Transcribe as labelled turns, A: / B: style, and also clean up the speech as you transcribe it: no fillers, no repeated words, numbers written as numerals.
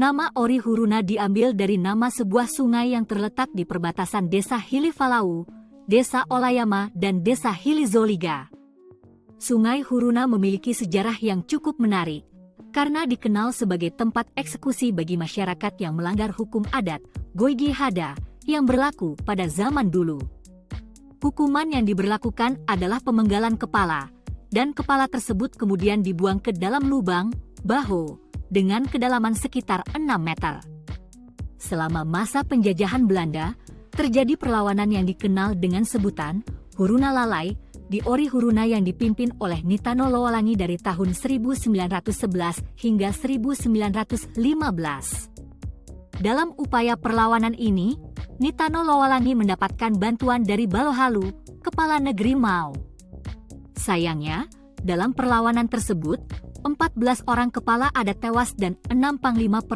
A: Nama Ori Huruna diambil dari nama sebuah sungai yang terletak di perbatasan Desa Hilifalau, Desa Olayama, dan Desa Hilizoliga. Sungai Huruna memiliki sejarah yang cukup menarik, karena dikenal sebagai tempat eksekusi bagi masyarakat yang melanggar hukum adat Goigi Hada yang berlaku pada zaman dulu. Hukuman yang diberlakukan adalah pemenggalan kepala, dan kepala tersebut kemudian dibuang ke dalam lubang, baho, dengan kedalaman sekitar 6 meter. Selama masa penjajahan Belanda, terjadi perlawanan yang dikenal dengan sebutan Huruna Lalai di Ori Huruna yang dipimpin oleh Nitano Lowalangi dari tahun 1911 hingga 1915. Dalam upaya perlawanan ini, Nitano Lowalangi mendapatkan bantuan dari Balohalu, kepala negeri Mao. Sayangnya, dalam perlawanan tersebut, 14 orang kepala adat tewas dan 6 panglima perang